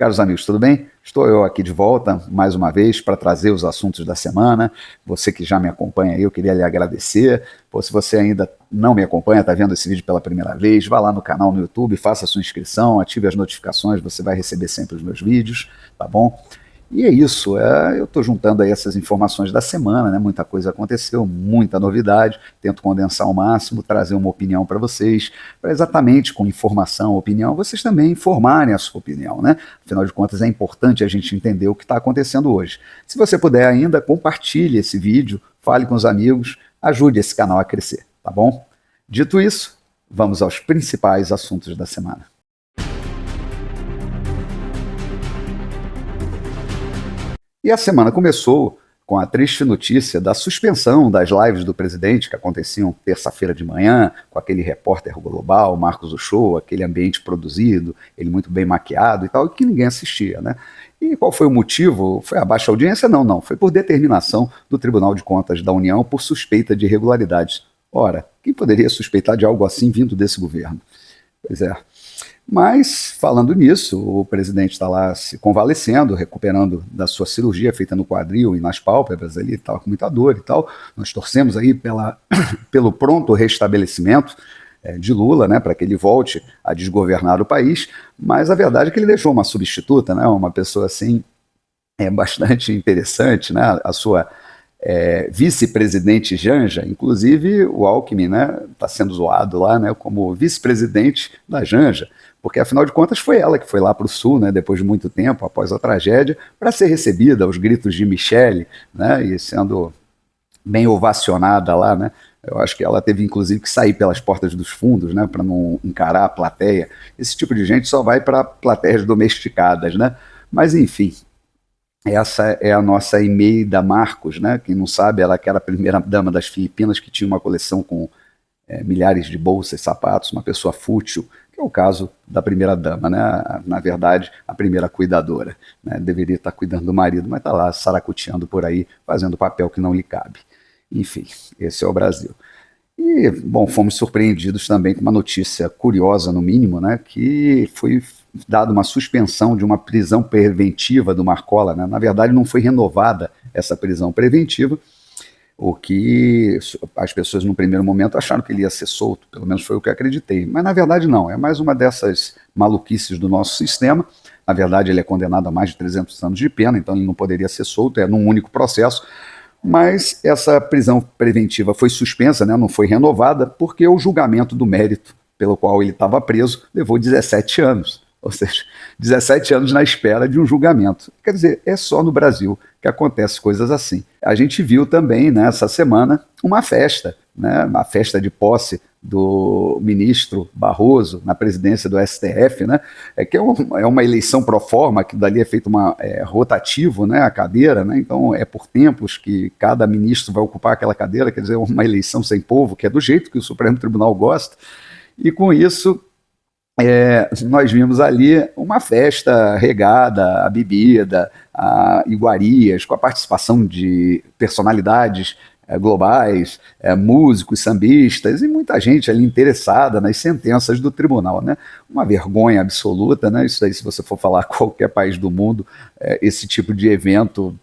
Caros amigos, tudo bem? Estou eu aqui de volta, mais uma vez, para trazer os assuntos da semana. Você que já me acompanha aí, eu queria lhe agradecer. Pô, se você ainda não me acompanha, está vendo esse vídeo pela primeira vez, vá lá no canal no YouTube, faça a sua inscrição, ative as notificações, você vai receber sempre os meus vídeos, tá bom? E é isso, eu estou juntando aí essas informações da semana, né? Muita coisa aconteceu, muita novidade, tento condensar ao máximo, trazer uma opinião para vocês, para exatamente com informação, opinião, vocês também informarem a sua opinião, né? Afinal de contas é importante a gente entender o que está acontecendo hoje. Se você puder ainda, compartilhe esse vídeo, fale com os amigos, ajude esse canal a crescer, tá bom? Dito isso, vamos aos principais assuntos da semana. E a semana começou com a triste notícia da suspensão das lives do presidente, que aconteciam terça-feira de manhã, com aquele repórter global, Marcos Uchoa, aquele ambiente produzido, ele muito bem maquiado e tal, e que ninguém assistia, né? E qual foi o motivo? Foi a baixa audiência? Não. Foi por determinação do Tribunal de Contas da União por suspeita de irregularidades. Ora, quem poderia suspeitar de algo assim vindo desse governo? Pois é. Mas, falando nisso, o presidente está lá se convalescendo, recuperando da sua cirurgia feita no quadril e nas pálpebras, ele estava com muita dor e tal. Nós torcemos aí pelo pronto restabelecimento de Lula, né, para que ele volte a desgovernar o país, mas a verdade é que ele deixou uma substituta, né, uma pessoa assim bastante interessante, né, a sua vice-presidente Janja, inclusive o Alckmin, né, está sendo zoado lá, né, como vice-presidente da Janja, porque afinal de contas foi ela que foi lá para o Sul, né, depois de muito tempo, após a tragédia, para ser recebida aos gritos de Michele, né, e sendo bem ovacionada lá, né. Eu acho que ela teve inclusive que sair pelas portas dos fundos, né, para não encarar a plateia. Esse tipo de gente só vai para plateias domesticadas, né, mas enfim. Essa é a nossa Imelda Marcos, né? Quem não sabe, ela que era a primeira dama das Filipinas, que tinha uma coleção com milhares de bolsas, sapatos, uma pessoa fútil, que é o caso da primeira dama, né? Na verdade, a primeira cuidadora, né? Deveria estar cuidando do marido, mas está lá saracoteando por aí, fazendo papel que não lhe cabe. Enfim, esse é o Brasil. E, bom, fomos surpreendidos também com uma notícia curiosa, no mínimo, né? Que foi dado uma suspensão de uma prisão preventiva do Marcola, né? Na verdade, não foi renovada essa prisão preventiva, o que as pessoas no primeiro momento acharam que ele ia ser solto, pelo menos foi o que eu acreditei, mas na verdade não, é mais uma dessas maluquices do nosso sistema. Na verdade ele é condenado a mais de 300 anos de pena, então ele não poderia ser solto, é num único processo, mas essa prisão preventiva foi suspensa, né? Não foi renovada, porque o julgamento do mérito pelo qual ele estava preso levou 17 anos. Ou seja, 17 anos na espera de um julgamento. Quer dizer, é só no Brasil que acontecem coisas assim. A gente viu também, nessa semana, uma festa, né, uma festa de posse do ministro Barroso na presidência do STF, né, que é uma eleição pro forma, que dali é feito rotativo, né, a cadeira, né, então é por tempos que cada ministro vai ocupar aquela cadeira, quer dizer, uma eleição sem povo, que é do jeito que o Supremo Tribunal gosta, e com isso nós vimos ali uma festa regada a bebida, a iguarias, com a participação de personalidades globais, músicos, sambistas e muita gente ali interessada nas sentenças do tribunal, né? Uma vergonha absoluta, né? Isso aí, se você for falar qualquer país do mundo, esse tipo de evento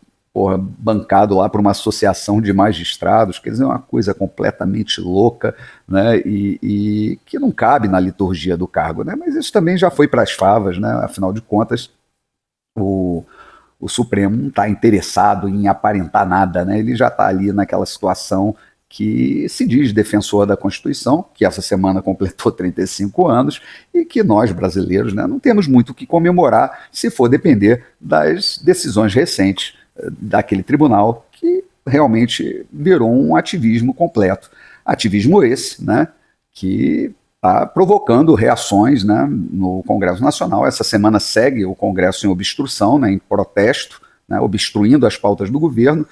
bancado lá por uma associação de magistrados, quer dizer, uma coisa completamente louca, né, e que não cabe na liturgia do cargo, né, mas isso também já foi para as favas, né, afinal de contas, o Supremo não está interessado em aparentar nada, né, ele já está ali naquela situação que se diz defensor da Constituição, que essa semana completou 35 anos, e que nós, brasileiros, né, não temos muito o que comemorar se for depender das decisões recentes daquele tribunal, que realmente virou um ativismo completo. Ativismo esse, né, que está provocando reações, né, no Congresso Nacional. Essa semana segue o Congresso em obstrução, né, em protesto, né, obstruindo as pautas do governo.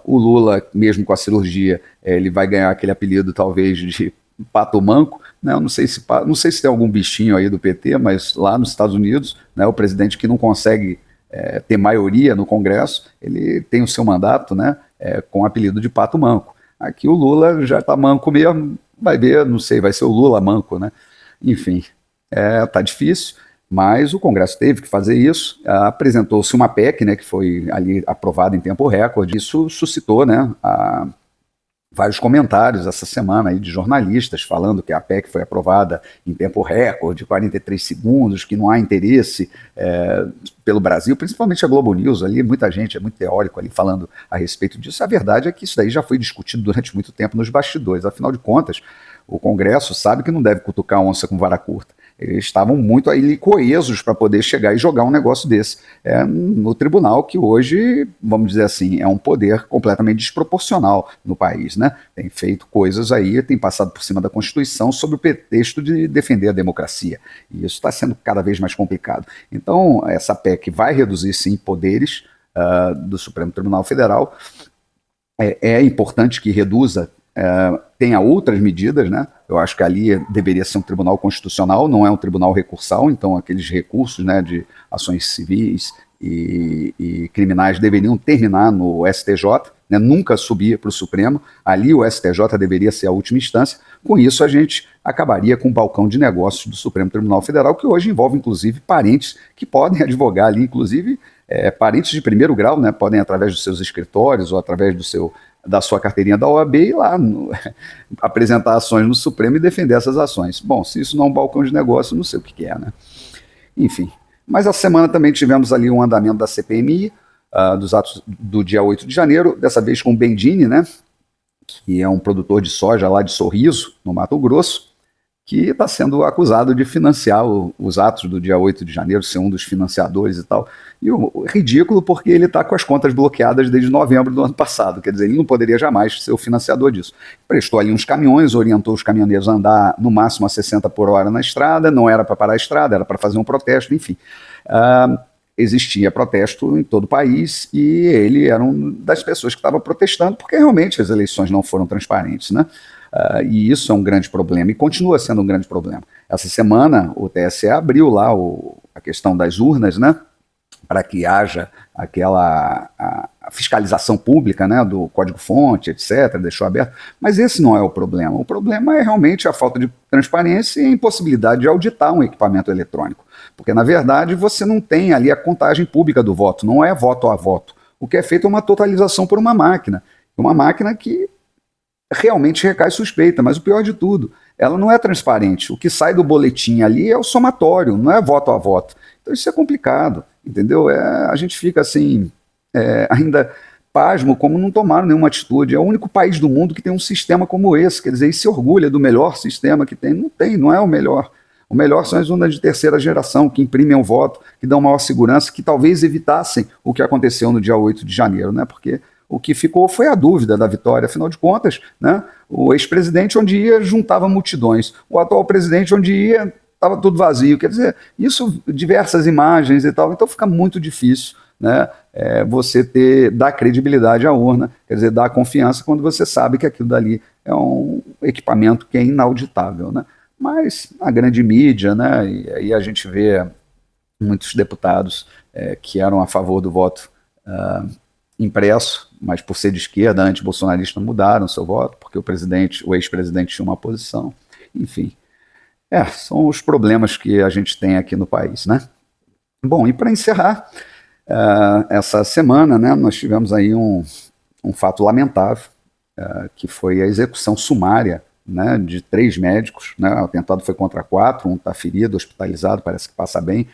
O Lula, mesmo com a cirurgia, ele vai ganhar aquele apelido talvez de pato manco, né? Eu não sei se tem algum bichinho aí do PT, mas lá nos Estados Unidos, né, o presidente que não consegue ter maioria no Congresso, ele tem o seu mandato, né, com o apelido de pato manco. Aqui o Lula já está manco mesmo, vai ver, não sei, vai ser o Lula manco, né? Enfim, tá difícil. Mas o Congresso teve que fazer isso, apresentou-se uma PEC, né, que foi ali aprovada em tempo recorde. Isso suscitou, né, vários comentários essa semana aí de jornalistas falando que a PEC foi aprovada em tempo recorde, 43 segundos, que não há interesse pelo Brasil, principalmente a Globo News ali, muita gente, é muito teórico ali falando a respeito disso. A verdade é que isso daí já foi discutido durante muito tempo nos bastidores. Afinal de contas, o Congresso sabe que não deve cutucar onça com vara curta. Eles estavam muito aí coesos para poder chegar e jogar um negócio desse no tribunal, que hoje, vamos dizer assim, é um poder completamente desproporcional no país, né? Tem feito coisas aí, tem passado por cima da Constituição sob o pretexto de defender a democracia. E isso está sendo cada vez mais complicado. Então, essa PEC vai reduzir, sim, poderes do Supremo Tribunal Federal. É importante que reduza, tenha outras medidas, né? Eu acho que ali deveria ser um tribunal constitucional, não é um tribunal recursal, então aqueles recursos, né, de ações civis e criminais deveriam terminar no STJ, né, nunca subir para o Supremo. Ali o STJ deveria ser a última instância. Com isso a gente acabaria com o balcão de negócios do Supremo Tribunal Federal, que hoje envolve inclusive parentes que podem advogar ali, inclusive parentes de primeiro grau, né, podem através dos seus escritórios ou através da sua carteirinha da OAB ir lá apresentar ações no Supremo e defender essas ações. Bom, se isso não é um balcão de negócio, não sei o que é, né? Enfim. Mas a semana também tivemos ali um andamento da CPMI, dos atos do dia 8 de janeiro, dessa vez com o Bendini, né, que é um produtor de soja lá de Sorriso, no Mato Grosso, que está sendo acusado de financiar os atos do dia 8 de janeiro, ser um dos financiadores e tal. E o ridículo porque ele está com as contas bloqueadas desde novembro do ano passado, quer dizer, ele não poderia jamais ser o financiador disso. Prestou ali uns caminhões, orientou os caminhoneiros a andar no máximo a 60 por hora na estrada, não era para parar a estrada, era para fazer um protesto, enfim. Existia protesto em todo o país e ele era uma das pessoas que estava protestando porque realmente as eleições não foram transparentes, né? E isso é um grande problema e continua sendo um grande problema. Essa semana o TSE abriu lá a questão das urnas, né, para que haja aquela a fiscalização pública, né, do código-fonte, etc., deixou aberto, mas esse não é o problema. O problema é realmente a falta de transparência e a impossibilidade de auditar um equipamento eletrônico, porque na verdade você não tem ali a contagem pública do voto, não é voto a voto. O que é feito é uma totalização por uma máquina que realmente recai suspeita, mas o pior de tudo, ela não é transparente. O que sai do boletim ali é o somatório, não é voto a voto. Então isso é complicado, entendeu? A gente fica assim, ainda pasmo como não tomaram nenhuma atitude. É o único país do mundo que tem um sistema como esse, quer dizer, e se orgulha do melhor sistema que tem. Não tem, não é o melhor. O melhor são as urnas de terceira geração, que imprimem um voto, que dão maior segurança, que talvez evitassem o que aconteceu no dia 8 de janeiro, né? Porque o que ficou foi a dúvida da vitória. Afinal de contas, né, o ex-presidente onde ia juntava multidões. O atual presidente onde ia estava tudo vazio. Quer dizer, isso, diversas imagens e tal. Então fica muito difícil, né, você dar credibilidade à urna, quer dizer, dar confiança quando você sabe que aquilo dali é um equipamento que é inauditável, né? Mas a grande mídia, né, e aí a gente vê muitos deputados que eram a favor do voto impresso, mas por ser de esquerda, anti-bolsonarista, mudaram seu voto, porque o ex-presidente tinha uma posição. Enfim, são os problemas que a gente tem aqui no país, né? Bom, e para encerrar, essa semana, né, nós tivemos aí um fato lamentável, que foi a execução sumária, né, de 3 médicos, né? O atentado foi contra 4, um está ferido, hospitalizado, parece que passa bem,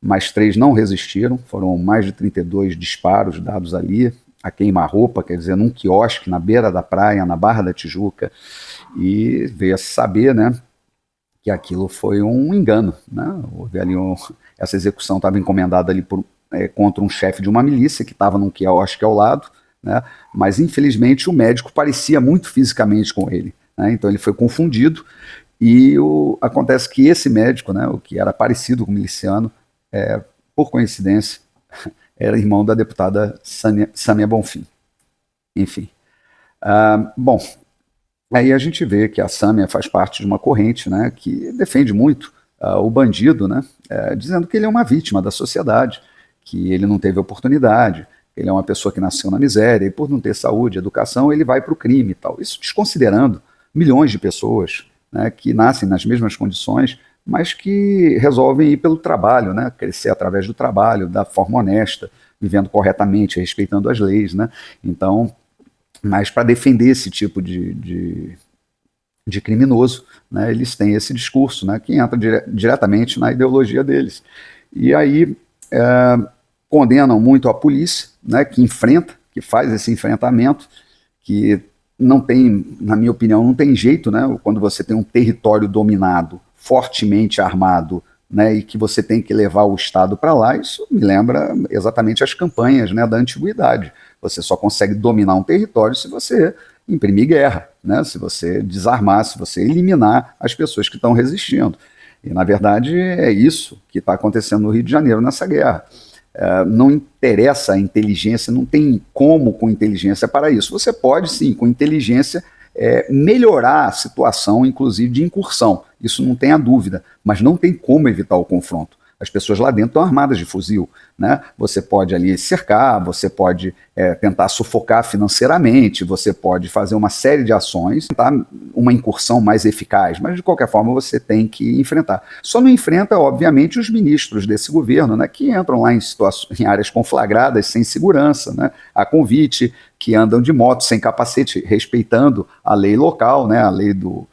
mas 3 não resistiram, foram mais de 32 disparos dados ali, a queima-roupa, quer dizer, num quiosque na beira da praia, na Barra da Tijuca, e veio a se saber, né, que aquilo foi um engano, né? Houve ali essa execução estava encomendada ali contra um chefe de uma milícia que estava num quiosque ao lado, né, mas infelizmente o médico parecia muito fisicamente com ele, né, então ele foi confundido e acontece que esse médico, né, o que era parecido com o miliciano, por coincidência, era irmão da deputada Sâmia Bonfim. Enfim. Bom, aí a gente vê que a Sâmia faz parte de uma corrente, né, que defende muito o bandido, né, dizendo que ele é uma vítima da sociedade, que ele não teve oportunidade, que ele é uma pessoa que nasceu na miséria e por não ter saúde, educação, ele vai para o crime e tal. Isso desconsiderando milhões de pessoas, né, que nascem nas mesmas condições, mas que resolvem ir pelo trabalho, né? Crescer através do trabalho, da forma honesta, vivendo corretamente, respeitando as leis, né? Então, mas para defender esse tipo de criminoso, né, eles têm esse discurso, né, que entra diretamente na ideologia deles. E aí condenam muito a polícia, né, que enfrenta, que faz esse enfrentamento, que não tem, na minha opinião, não tem jeito, né, quando você tem um território dominado, fortemente armado, né, e que você tem que levar o Estado para lá, isso me lembra exatamente as campanhas, né, da antiguidade. Você só consegue dominar um território se você imprimir guerra, né, se você desarmar, se você eliminar as pessoas que estão resistindo. E, na verdade, é isso que está acontecendo no Rio de Janeiro nessa guerra. Não interessa a inteligência, não tem como com inteligência para isso. Você pode, sim, com inteligência, melhorar a situação, inclusive de incursão. Isso não tem a dúvida, mas não tem como evitar o confronto. As pessoas lá dentro estão armadas de fuzil, né? Você pode ali cercar, você pode tentar sufocar financeiramente, você pode fazer uma série de ações, tentar uma incursão mais eficaz, mas de qualquer forma você tem que enfrentar. Só não enfrenta, obviamente, os ministros desse governo, né? Que entram lá em áreas conflagradas, sem segurança, né? A convite, que andam de moto sem capacete, respeitando a lei local, né? A lei do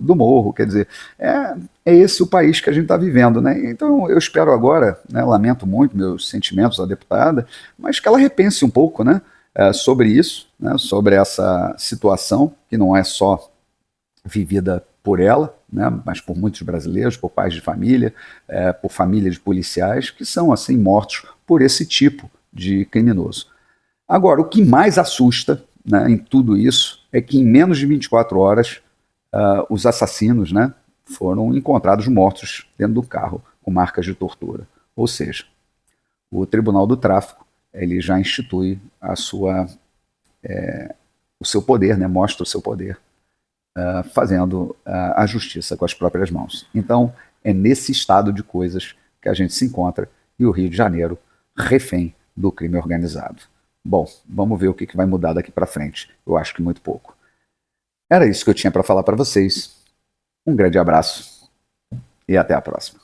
morro, quer dizer, é esse o país que a gente está vivendo, né? Então eu espero agora, né, lamento muito meus sentimentos à deputada, mas que ela repense um pouco, né, sobre isso, né, sobre essa situação que não é só vivida por ela, né, mas por muitos brasileiros, por pais de família, por famílias de policiais que são assim mortos por esse tipo de criminoso. Agora, o que mais assusta, né, em tudo isso é que em menos de 24 horas os assassinos, né, foram encontrados mortos dentro do carro com marcas de tortura. Ou seja, o Tribunal do Tráfico ele já institui o seu poder, né, mostra o seu poder, fazendo a justiça com as próprias mãos. Então, é nesse estado de coisas que a gente se encontra e o Rio de Janeiro refém do crime organizado. Bom, vamos ver o que vai mudar daqui para frente. Eu acho que muito pouco. Era isso que eu tinha para falar para vocês. Um grande abraço e até a próxima.